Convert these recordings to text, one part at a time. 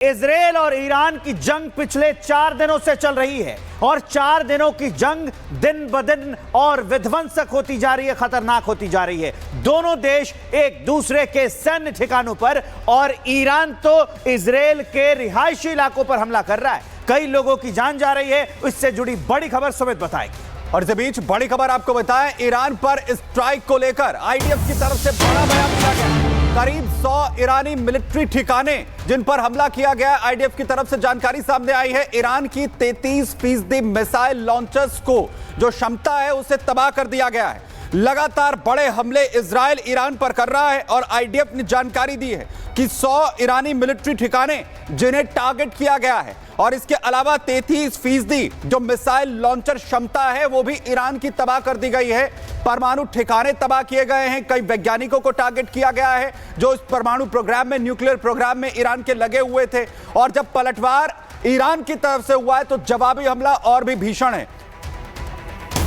Israel और Iran की जंग पिछले 4 दिनों से चल रही है और 4 दिनों की जंग दिन ब दिन और विध्वंसक होती जा रही है, खतरनाक होती जा रही है। दोनों देश एक दूसरे के सैन्य ठिकानों पर और ईरान तो इजरायल के रिहायशी इलाकों पर हमला कर रहा है। कई लोगों की जान जा रही है। इससे जुड़ी बड़ी खबर सुमित बताएगी। और इस बीच बड़ी खबर आपको बताएं, ईरान पर स्ट्राइक को लेकर आईडीएफ की तरफ से बड़ा बयान दिया गया। करीब 100 ईरानी मिलिट्री ठिकाने जिन पर हमला किया गया, आईडीएफ की तरफ से जानकारी सामने आई है। ईरान की 33% मिसाइल लॉन्चर्स को जो क्षमता है उसे तबाह कर दिया गया है। लगातार बड़े हमले इजराइल ईरान पर कर रहा है और आईडीएफ ने जानकारी दी है कि 100 ईरानी मिलिट्री ठिकाने जिन्हें टारगेट किया गया है और इसके अलावा 33% जो मिसाइल लॉन्चर क्षमता है वो भी ईरान की तबाह कर दी गई है। परमाणु ठिकाने तबाह किए गए हैं। कई वैज्ञानिकों को टारगेट किया गया है जो इस परमाणु प्रोग्राम में, न्यूक्लियर प्रोग्राम में ईरान के लगे हुए थे। और जब पलटवार ईरान की तरफ से हुआ है तो जवाबी हमला और भी भीषण है।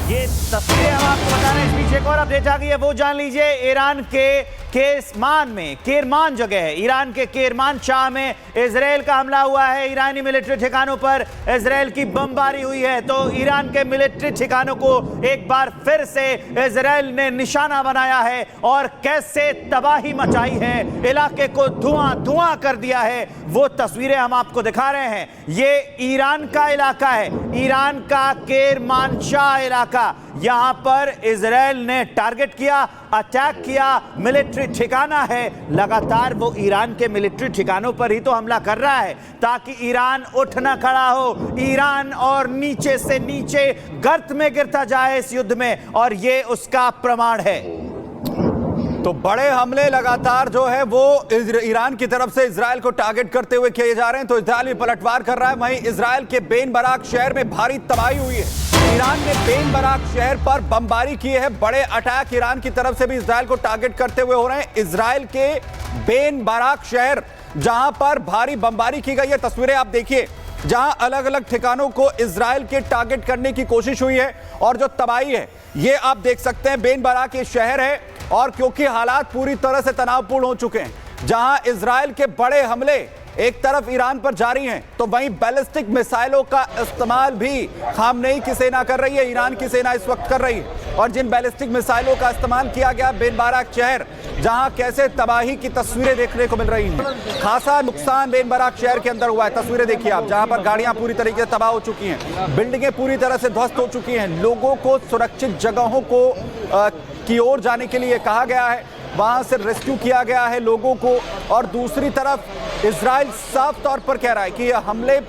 ये तस्वीरें हम आपको बता रहे हैं। इस बीच एक और अपडेट आ गई है, वो जान लीजिए। ईरान के केसमान में, केरमान जगह है, ईरान के केरमान शाह में इजराइल का हमला हुआ है। ईरानी मिलिट्री ठिकानों पर इजराइल की बमबारी हुई है। तो ईरान के मिलिट्री ठिकानों को एक बार फिर से इजराइल ने निशाना बनाया है और कैसे तबाही मचाई है, इलाके को धुआं धुआं कर दिया है, वो तस्वीरें हम आपको दिखा रहे हैं। ये ईरान का इलाका है, ईरान का केरमान शाह इलाका। यहां पर इजराइल ने टारगेट किया, अटैक किया, मिलिट्री ठिकाना है। लगातार वो ईरान के मिलिट्री ठिकानों पर ही तो हमला कर रहा है ताकि ईरान उठ ना खड़ा हो, ईरान और नीचे से नीचे गर्त में गिरता जाए इस युद्ध में, और ये उसका प्रमाण है। तो बड़े हमले लगातार जो है वो ईरान की तरफ से इजराइल को टारगेट करते हुए किए जा रहे हैं। तो इजराइल भी पलटवार कर रहा है। वहीं इजराइल के बेन बराक शहर में भारी तबाही हुई है। ईरान ने बेन बराक शहर पर बमबारी की है। बड़े अटैक ईरान की तरफ से भी इजराइल को टारगेट करते हुए हो रहे हैं। इजराइल के बेन बराक शहर जहां पर भारी बमबारी की गई है, तस्वीरें आप देखिए, जहां अलग अलग ठिकानों को इजराइल के टारगेट करने की कोशिश हुई है और जो तबाही है ये आप देख सकते हैं। बेन बराक ये शहर है और क्योंकि हालात पूरी तरह से तनावपूर्ण हो चुके हैं, जहां इजराइल के बड़े हमले एक तरफ ईरान पर जारी हैं तो वहीं बैलिस्टिक मिसाइलों का इस्तेमाल भी खामनेई की सेना कर रही है, ईरान की सेना इस वक्त कर रही है। और जिन बैलिस्टिक मिसाइलों का इस्तेमाल किया गया बेन बराक शहर, जहां कैसे तबाही की तस्वीरें देखने को मिल रही हैं। खासा नुकसान बेन बराक शहर के अंदर हुआ है। तस्वीरें देखिए आप, जहां पर गाड़ियां पूरी तरीके से तबाह हो चुकी हैं, बिल्डिंगें पूरी तरह से ध्वस्त हो चुकी हैं। लोगों को सुरक्षित जगहों को की ओर जाने के लिए कहा गया है, वहां से रेस्क्यू किया गया है लोगों को। और दूसरी तरफ इजराइल साफ तौर पर कह रहा है कि ये हमले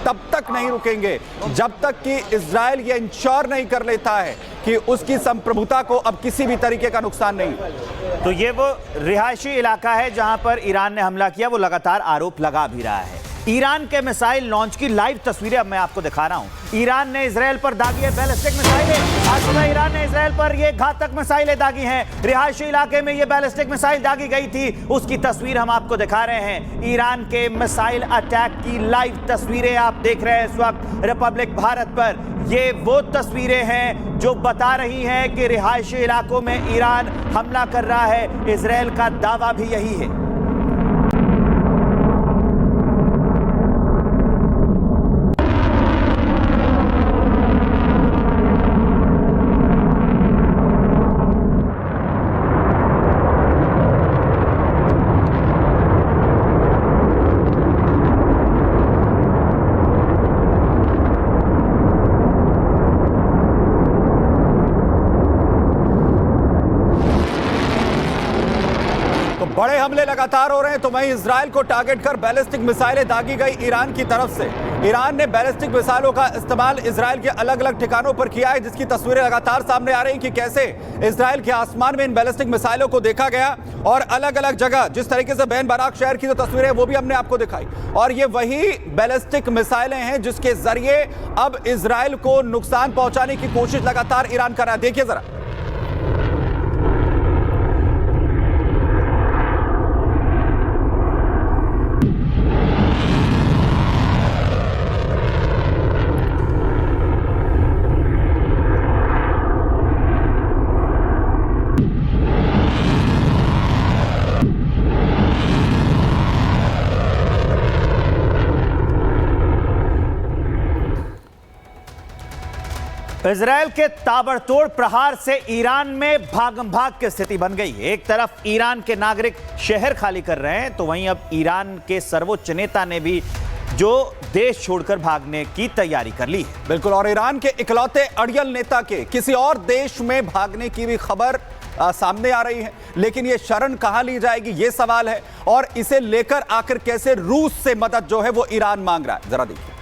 तब तक नहीं रुकेंगे जब तक कि इजराइल ये इंश्योर नहीं कर लेता है कि उसकी संप्रभुता को अब किसी भी तरीके का नुकसान नहीं। तो ये वो रिहायशी इलाका है जहां पर ईरान ने हमला किया। वो लगातार आरोप लगा भी रहा है। ईरान के मिसाइल लॉन्च की लाइव तस्वीरें अब मैं आपको दिखा रहा हूं। ईरान ने इजराइल पर दागी है बैलिस्टिक मिसाइलें। आज सुबह ईरान ने इजराइल पर ये घातक मिसाइलें दागी हैं। रिहायशी इलाके में ये बैलिस्टिक मिसाइल दागी गई थी, उसकी तस्वीर हम आपको दिखा रहे हैं। ईरान के मिसाइल अटैक की लाइव तस्वीरें आप देख रहे हैं इस वक्त रिपब्लिक भारत पर। ये वो तस्वीरें हैं जो बता रही हैं कि रिहायशी इलाकों में ईरान हमला कर रहा है। इजराइल का दावा भी यही है। बड़े हमले लगातार हो रहे हैं तो वहीं इजराइल को टारगेट कर बैलिस्टिक मिसाइलें दागी गई ईरान की तरफ से। ईरान ने बैलिस्टिक मिसाइलों का इस्तेमाल इजराइल के अलग अलग ठिकानों पर किया है, जिसकी तस्वीरें लगातार सामने आ रही हैं कि कैसे इजराइल के आसमान में इन बैलिस्टिक मिसाइलों को देखा गया और अलग अलग जगह जिस तरीके से बेन बराक शहर की जो तस्वीरें वो भी हमने आपको दिखाई। और ये वही बैलिस्टिक मिसाइलें हैं जिसके जरिए अब इजराइल को नुकसान पहुंचाने की कोशिश लगातार ईरान कर रहा है। देखिए जरा, इजरायल के ताबड़तोड़ प्रहार से ईरान में भागम भाग की स्थिति बन गई। एक तरफ ईरान के नागरिक शहर खाली कर रहे हैं, तो वहीं अब ईरान के सर्वोच्च नेता ने भी जो देश छोड़कर भागने की तैयारी कर ली है। बिल्कुल, और ईरान के इकलौते अड़ियल नेता के किसी और देश में भागने की भी खबर सामने आ रही है। लेकिन ये शरण कहां ली जाएगी, ये सवाल है, और इसे लेकर आखिर कैसे रूस से मदद जो है वो ईरान मांग रहा है, जरा देखिए।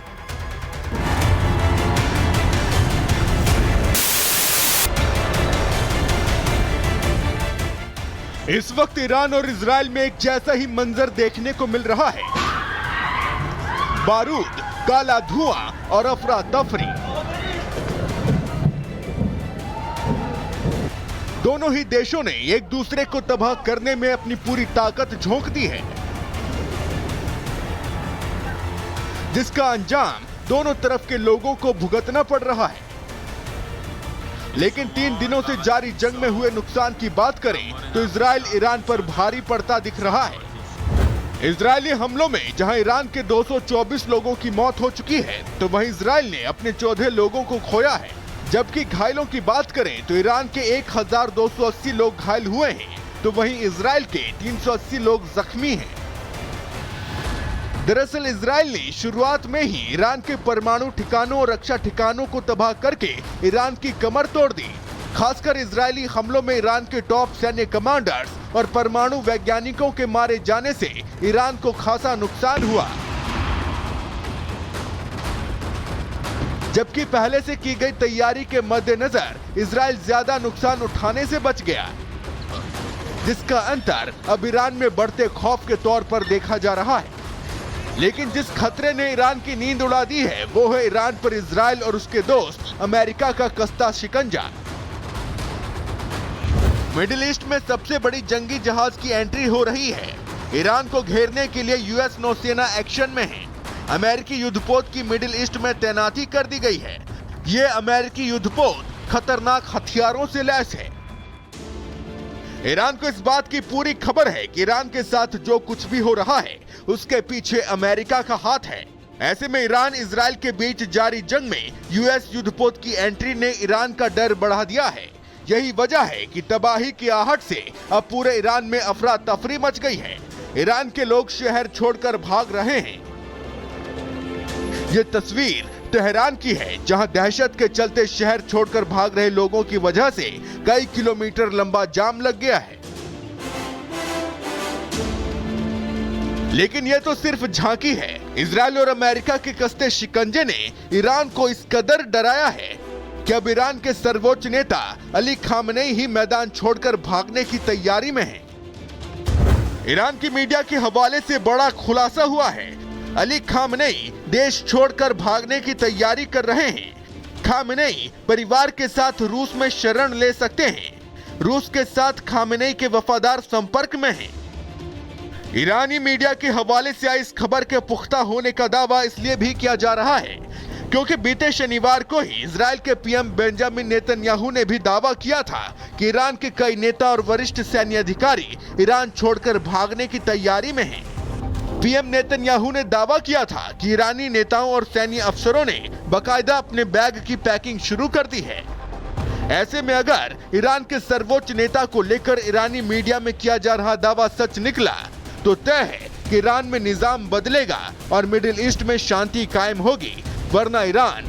इस वक्त ईरान और इजराइल में एक जैसा ही मंजर देखने को मिल रहा है। बारूद, काला धुआं और अफरा तफरी। दोनों ही देशों ने एक दूसरे को तबाह करने में अपनी पूरी ताकत झोंक दी है, जिसका अंजाम दोनों तरफ के लोगों को भुगतना पड़ रहा है। लेकिन 3 दिनों से जारी जंग में हुए नुकसान की बात करें तो इजराइल ईरान पर भारी पड़ता दिख रहा है। इजरायली हमलों में जहां ईरान के 224 लोगों की मौत हो चुकी है, तो वहीं इजराइल ने अपने 14 लोगों को खोया है। जबकि घायलों की बात करें तो ईरान के 1280 लोग घायल हुए हैं, तो वहीं इजराइल के 380 लोग जख्मी हैं। दरअसल इजराइल ने शुरुआत में ही ईरान के परमाणु ठिकानों और रक्षा ठिकानों को तबाह करके ईरान की कमर तोड़ दी। खासकर इजरायली हमलों में ईरान के टॉप सैन्य कमांडर्स और परमाणु वैज्ञानिकों के मारे जाने से ईरान को खासा नुकसान हुआ। जबकि पहले से की गई तैयारी के मद्देनजर इजराइल ज्यादा नुकसान उठाने से बच गया, जिसका अंतर अब ईरान में बढ़ते खौफ के तौर पर देखा जा रहा है। लेकिन जिस खतरे ने ईरान की नींद उड़ा दी है, वो है ईरान पर इजराइल और उसके दोस्त अमेरिका का कस्ता शिकंजा। मिडिल ईस्ट में सबसे बड़ी जंगी जहाज की एंट्री हो रही है। ईरान को घेरने के लिए यूएस नौसेना एक्शन में है। अमेरिकी युद्धपोत की मिडिल ईस्ट में तैनाती कर दी गई है। ये अमेरिकी युद्धपोत खतरनाक हथियारों से लैस है। ईरान को इस बात की पूरी खबर है कि ईरान के साथ जो कुछ भी हो रहा है उसके पीछे अमेरिका का हाथ है। ऐसे में ईरान इजराइल के बीच जारी जंग में यूएस युद्धपोत की एंट्री ने ईरान का डर बढ़ा दिया है। यही वजह है कि तबाही की आहट से अब पूरे ईरान में अफरा तफरी मच गई है। ईरान के लोग शहर छोड़कर भाग रहे हैं। ये तस्वीर तेहरान की है, जहां दहशत के चलते शहर छोड़कर भाग रहे लोगों की वजह से कई किलोमीटर लंबा जाम लग गया है। लेकिन यह तो सिर्फ झांकी है। इजराइल और अमेरिका के कस्ते शिकंजे ने ईरान को इस कदर डराया है कि अब ईरान के सर्वोच्च नेता अली खामनेई ही मैदान छोड़कर भागने की तैयारी में हैं। ईरान की मीडिया के हवाले से बड़ा खुलासा हुआ है। अली खामनेई देश छोड़कर भागने की तैयारी कर रहे हैं। खामनेई परिवार के साथ रूस में शरण ले सकते हैं। रूस के साथ खामनेई के वफादार संपर्क में हैं। ईरानी मीडिया के हवाले से आई इस खबर के पुख्ता होने का दावा इसलिए भी किया जा रहा है क्योंकि बीते शनिवार को ही इजराइल के पीएम बेंजामिन नेतन्याहू ने भी दावा किया था कि ईरान के कई नेता और वरिष्ठ सैन्य अधिकारी ईरान छोड़कर भागने की तैयारी में हैं। पीएम नेतन्याहू ने दावा किया था कि ईरानी नेताओं और सैन्य अफसरों ने बाकायदा अपने बैग की पैकिंग शुरू कर दी है। ऐसे में अगर ईरान के सर्वोच्च नेता को लेकर ईरानी मीडिया में किया जा रहा दावा सच निकला तो तय है कि ईरान में निजाम बदलेगा और मिडिल ईस्ट में शांति कायम होगी, वरना ईरान